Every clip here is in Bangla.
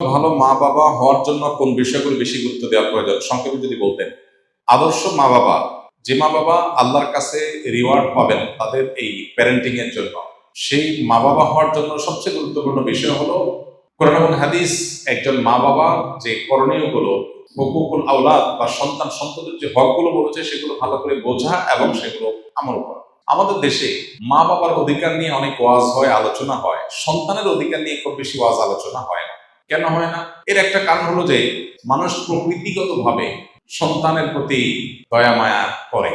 ভালো মা বাবা হওয়ার জন্য কোন বিষয়গুলো বেশি গুরুত্ব দেওয়া প্রয়োজন সংক্ষেপে যদি বলতেন। আদর্শ মা বাবা, যে মা বাবা আল্লাহর কাছে রিওয়ার্ড পাবেন তাদের এই প্যারেন্টিং এর জন্য, সেই মা বাবা হওয়ার জন্য সবচেয়ে গুরুত্বপূর্ণ বিষয় হলো কোরআন এবং হাদিস একজন মা বাবা যে করণীয় গুলো, হুকুকুল আওলাদ বা সন্তান সন্ততির যে হকগুলো বলেছে সেগুলো ভালো করে বোঝা এবং সেগুলো আমল করা। আমাদের দেশে মা বাবার অধিকার নিয়ে অনেক ওয়াজ হয়, আলোচনা হয়, সন্তানের অধিকার নিয়ে খুব বেশি ওয়াজ আলোচনা হয় না। কেন হয় না? এর একটা কারণ হলো যে মানুষ প্রকৃতিগতভাবে সন্তানের প্রতি দয়া মায়া করে।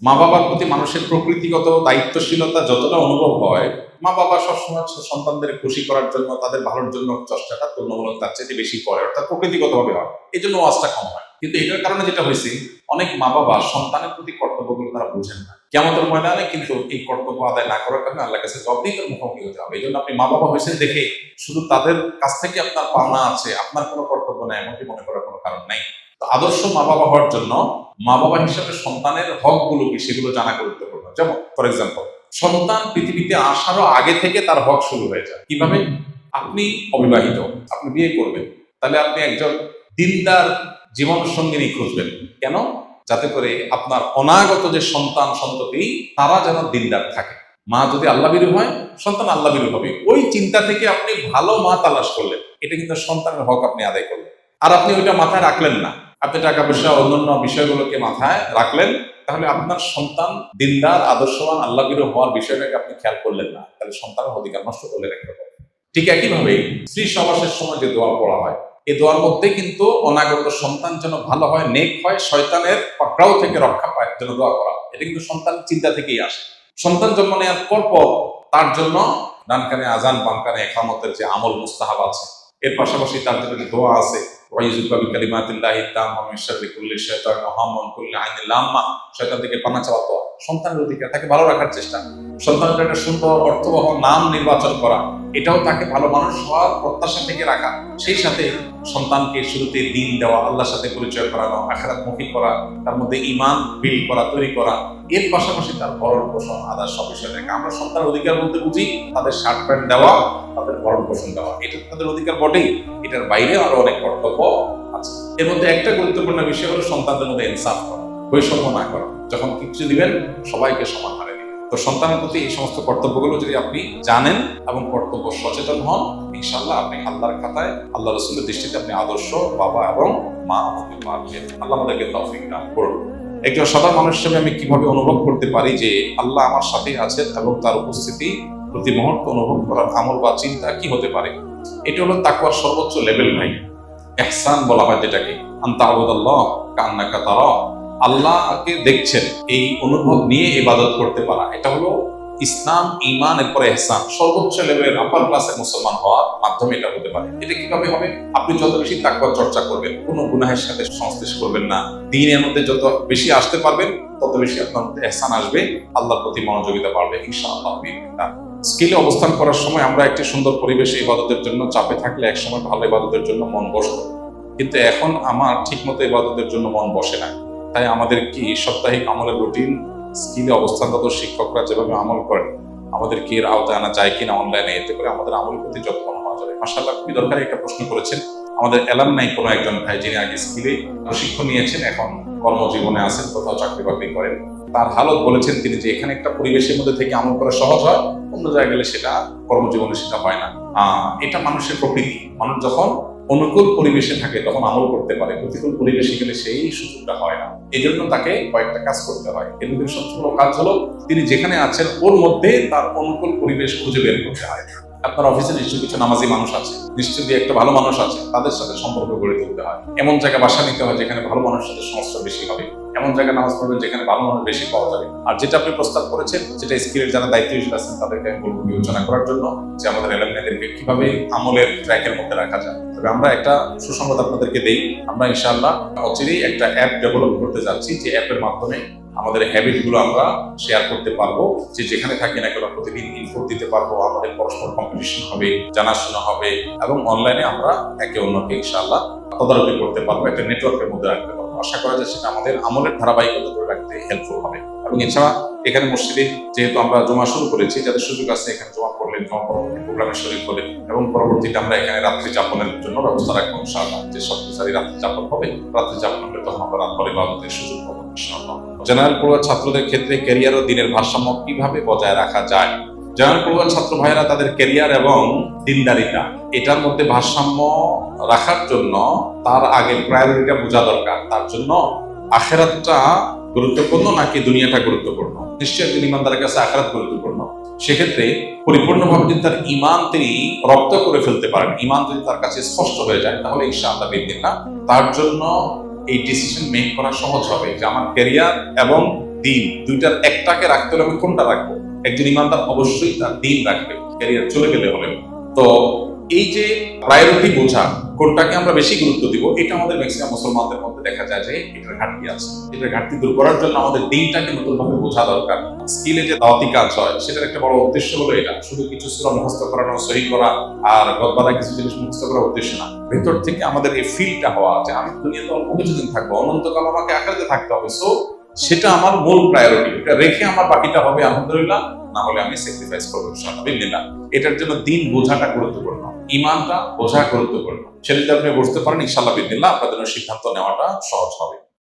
মা বাবার প্রতি মানুষের প্রকৃতিগত দায়িত্বশীলতা যতটা অনুভব হয়, মা বাবা সবসময় সন্তানদের খুশি করার জন্য, তাদের ভালোর জন্য চেষ্টাটা তুলনামূলক তার চেয়ে বেশি করে, অর্থাৎ প্রকৃতিগতভাবে হয়। এই জন্য ওয়াজটা কম হয়। কিন্তু এটার কারণে যেটা হয়েছে, অনেক মা বাবা সন্তানের প্রতি কর্তব্যগুলো তারা বুঝেন না। কিয়ামতের ময়দানে কিন্তু এই কর্তব্য আদায় না করার কারণে আল্লাহর কাছে জবাবদিহিতার মুখোমুখি হতে হবে। এই জন্য আপনি মা বাবা হয়েছেন দেখে শুধু তাদের কাছ থেকে আপনার পাওনা আছে, আপনার কোনো কর্তব্য নেই এমনটি মনে করার কোনো কারণ নেই। তো আদর্শ মা বাবা হওয়ার জন্য মা বাবা হিসাবে সন্তানের হকগুলো কি সেগুলো জানা গুরুত্বপূর্ণ। যেমন ফর এক্সাম্পল, সন্তান পৃথিবীতে আসারও আগে থেকে তার হক শুরু হয়ে যায়। কিভাবে? আপনি অবিবাহিত, আপনি বিয়ে করবেন, তাহলে আপনি একজন দিনদার জীবন সঙ্গিনী খুঁজবেন। কেন? যাতে করে আপনার অনাগত যে সন্তান সন্ততি তারা যেন দিনদার থাকে। মা যদি আল্লাহভীরু হয়, সন্তান আল্লাহভীরু হবে। ওই চিন্তা থেকে আপনি ভালো মা তালাশ করলেন, এটা কিন্তু সন্তানের হক আপনি আদায় করলেন। আর আপনি ওইটা মাথায় রাখলেন না, আপনি টাকা পয়সা অন্যান্য বিষয়গুলোকে মাথায় রাখলেন, তাহলে আপনার সন্তান দিনদার আদর্শবান আল্লাহভীরু হওয়ার বিষয়টাকে আপনি খেয়াল করলেন না, তাহলে সন্তানের অধিকার নষ্ট করলেন একরকম। ঠিক একইভাবে স্ত্রী সহবাসের সময় যে দোয়া পড়া হয়, এই দোয়ার মধ্যে কিন্তু অনাগত সন্তান যেন ভালো হয়, নেক হয়, শয়তানের পাকড়াও থেকে রক্ষা পায় যেন দোয়া করা। এটা কিন্তু সন্তান চিন্তা থেকেই আসে। সন্তান জন্ম নেওয়ার পর তার জন্য ডান কানে আজান, বাম কানে ইকামতের যে আমল মুস্তাহাব আছে, এর পাশাপাশি তার জন্য দোয়া আছে, ওয়াইযুকা বিকালিমাতিল্লাহি তাম্মা মিন শাররি কুল্লি শাইতানিন ওয়া হাম্মিন কুল্লি আইনিন লাম্মা, শয়তান থেকে পানা চাওয়া দোয়া। সন্তানের অধিকার, তাকে ভালো রাখার চেষ্টা, সন্তানের একটা সুন্দর অর্থবহ নাম নির্বাচন করা, এটাও তাকে ভালো মানুষ হওয়ার প্রত্যাশা থেকে রাখা। সেই সাথে সন্তানকে শুরুতে দিন দেওয়া, আল্লাহর সাথে পরিচয় করানো, আখিরাতমুখী করা, তার মধ্যে ঈমান বিল্ড করা, তৈরি করা, এর পাশাপাশি তার ভরণ পোষণ আদার সব বিষয় দেখা। আমরা সন্তানের অধিকার বলতে বুঝি তাদের শার্ট প্যান্ট দেওয়া, তাদের ভরণ পোষণ দেওয়া, এটা তাদের অধিকার বটেই। এটার বাইরে আরো অনেক কর্তব্য আছে। এর মধ্যে একটা গুরুত্বপূর্ণ বিষয় হলো সন্তানদের মধ্যে ইনসাফ করা, বৈষম্য না করা। যখন কিছু দিবেন সবাইকে সমান হারে দিবেন। তো সন্তানের প্রতি এই সমস্ত কর্তব্যগুলো যদি আপনি জানেন এবং কর্তব্য সচেতন হন, ইনশাআল্লাহ আপনি আল্লাহর খাতায়, আল্লাহ রাসূলের দৃষ্টিতে আপনি আদর্শ বাবা এবং মা হতে পারবেন। আল্লাহ আমাদেরকে তৌফিক দান করুন। একজন সাধারণ মানুষ হিসেবে আমি কিভাবে অনুভব করতে পারি যে আল্লাহ আমার সাথে আছেন এবং তার উপস্থিতি প্রতি মুহূর্তে অনুভব করার আমল বা চিন্তা কি হতে পারে? এটা হলো তাকওয়ার সর্বোচ্চ লেভেল ভাই। ইহসান বলা হয় যেটাকে, আনতা আবুদাল্লাহ কান্নাকা তারা, আল্লাহকে দেখছেন এই অনুভব নিয়ে ইবাদত করতে পারা, এটা হলো ইসলাম, ঈমান, এরপরে ইহসান। সর্বোচ্চ লেভেলের আপার ক্লাসের মুসলমান হওয়ার মাধ্যমে এটা হতে পারে। এটা কিভাবে হবে? আপনি যত বেশি তাকওয়া চর্চা করবেন, কোনো গুনাহের সাথে সংশ্লেষ করবেন না, দ্বীনের মধ্যে যত বেশি আসতে পারবেন তত বেশি আপনার মধ্যে ইহসান আসবে, আল্লাহর প্রতি মনোযোগিতা বাড়বে ইনশাআল্লাহ। স্কিলে অবস্থান করার সময় আমরা একটি সুন্দর পরিবেশে ইবাদতের জন্য চাপে থাকলে একসময় ভালো ইবাদতের জন্য মন বসত, কিন্তু এখন আমার ঠিকমতো ইবাদতের জন্য মন বসে না। তাই আমাদের কি সাপ্তাহিক আমলের রুটিন, স্কিলে অবস্থানরত শিক্ষকরা যেভাবে আমল করেন, আমাদের কি এর আওতায় আনা যায় কিনা অনলাইনে, এতে করে আমাদের আমলের প্রতি যত্ন হওয়া যাবে। মাশাআল্লাহ, খুবই দরকারি একটা প্রশ্ন করেছেন। আমাদের অ্যালামনাই কোনো একজন ভাই যিনি আগে স্কিলে প্রশিক্ষণ নিয়েছেন, এখন কর্মজীবনে আছেন, কোথাও চাকরি বাকরি করেন, তার হালত বলেছেন তিনি যে এখানে একটা পরিবেশের মধ্যে থেকে আমল করা সহজ হয়, অন্য জায়গায় গেলে সেটা কর্মজীবনে সেটা হয় না। এটা মানুষের প্রকৃতি। মানুষ যখন অনুকূল পরিবেশে থাকে তখন আমল করতে পারে, প্রতিকূল পরিবেশে গেলে সেই সুযোগটা হয় না। এই জন্য তাকে কয়েকটা কাজ করতে হয়। এর মধ্যে সবচেয়ে বড় কাজ হলো তিনি যেখানে আছেন ওর মধ্যে তার অনুকূল পরিবেশ খুঁজে বের করতে হয়। আপনার অফিসে নিশ্চয়ই কিছু নামাজি মানুষ আছে, নিশ্চয়ই একটা ভালো মানুষ আছে, তাদের সাথে সম্পর্ক গড়ে তুলতে হয়। এমন জায়গায় বাসা নিতে হয় যেখানে ভালো মানুষের সাথে সংস্কার বেশি হবে, এমন জায়গায় নামাজ পড়বেন যেখানে ভালো মানুষ বেশি পাওয়া যাবে। আর যেটা আপনি প্রস্তাব করেছেন, যেটা স্কিলের যারা দায়িত্বশীল আছেন তাদেরকে আমি বলবো বিবেচনা করার জন্য যে আমাদের এলাকাদেরকে কিভাবে আমলের ট্র্যাকের মধ্যে রাখা যায়। তবে আমরা একটা সুসংবাদ আপনাদেরকে দেই, আমরা ইনশাআল্লাহ অচিরেই একটা অ্যাপ ডেভেলপ করতে যাচ্ছি, যে অ্যাপের মাধ্যমে আমাদের হ্যাবিট গুলো আমরা শেয়ার করতে পারবো। যে যেখানে থাকি না কেন প্রতিদিন ইনপুট দিতে পারবো, আমাদের পরস্পর কম্পিটিশন হবে, জানাশোনা হবে এবং অনলাইনে আমরা একে অন্যকে ইনশাআল্লাহ তদারকি করতে পারবো, একটা নেটওয়ার্কের মধ্যে রাখতে পারবো। আশা করা যায় সেটা আমাদের আমলের ধারাবাহিকতা ধরে রাখতে হেল্পফুল হবে। এবং এছাড়া এখানে মসজিদে যেহেতু আমরা জমা শুরু করেছি, যাদের সুযোগ আছে এখানে জমা করলেন, জমা পরবর্তী প্রোগ্রামে শরীর হলেন, এবং পরবর্তীতে আমরা এখানে রাত্রি যাপনের জন্য ব্যবস্থা রাখবো ইনশাআল্লাহ। যে সব বিচারী রাত্রি যাপন হবে, রাত্রি যাপন হলে তখন আমরা রাত পরে ইবাদতের সুযোগ পাবো ইনশাআল্লাহ। জেনারেল পড়ুয়া ছাত্রদের ক্ষেত্রে ক্যারিয়ার ও দিনের ভারসাম্য কিভাবে বজায় রাখা যায়? জেনারেল পড়ুয়া ছাত্র ভাইয়েরা তাদের ক্যারিয়ার এবং দিনদারিতা এটার মধ্যে ভারসাম্য রাখার জন্য তার আগে প্রায়োরিটিটা বোঝা দরকার। তার জন্য আখেরাতটা গুরুত্বপূর্ণ নাকি দুনিয়াটা গুরুত্বপূর্ণ? নিশ্চয়ই একজন ইমানদারের কাছে আখেরাত গুরুত্বপূর্ণ। সেক্ষেত্রে পরিপূর্ণভাবে যদি তার ঈমান তিনি রপ্ত করে ফেলতে পারেন, ঈমান যদি তার কাছে স্পষ্ট হয়ে যায়, তাহলে ইনশাআল্লাহ বিদিনিল্লাহ তার জন্য এই ডিসিশন মেক করা সহজ হবে যে আমার ক্যারিয়ার এবং দিন দুইটার একটাকে রাখতে হলে আমি কোনটা রাখবো। একজন ইমানদার অবশ্যই তার দিন রাখবে, ক্যারিয়ার চলে গেলে হবে। তো এই যে প্রায়োরিটি বোঝা, কোনটাকে আমরা বেশি গুরুত্ব দিব, এটা আমাদের ম্যাক্সিমাম মুসলমানদের মধ্যে দেখা যায় যে এটার ঘাটতি আছে। এটার ঘাটতি দূর করার জন্য আমাদের দিনটাকে নতুনভাবে বোঝা দরকার। স্কিলে যে দাওয়াতি কাজ হয় সেটার একটা বড় উদ্দেশ্য হলো এটা, শুধু কিছু সূরা মুখস্থ করানো, সহি করা আর গদবাদা কিছু জিনিস মুখস্থ করার উদ্দেশ্য না। ভেতর থেকে আমাদের এই ফিলটা হওয়া যে আমি দুনিয়াতে অল্প কিছুদিন থাকবো, অনন্তকাল আমাকে আখেরাতে থাকতে হবে, সো সেটা আমার মূল প্রায়োরিটি। এটা রেখে আমার বাকিটা হবে আলহামদুলিল্লাহ, না হলে আমি স্যাক্রিফাইস করবো ইনশাআল্লাহ। এটার জন্য দিন বোঝাটা গুরুত্বপূর্ণ, ঈমানটা বোঝা গুরুত্বপূর্ণ। সেটা যদি আপনি বুঝতে পারেন ইনশাআল্লাহ বিদিনিল্লাহ আপনাদের সিদ্ধান্ত নেওয়াটা সহজ হবে।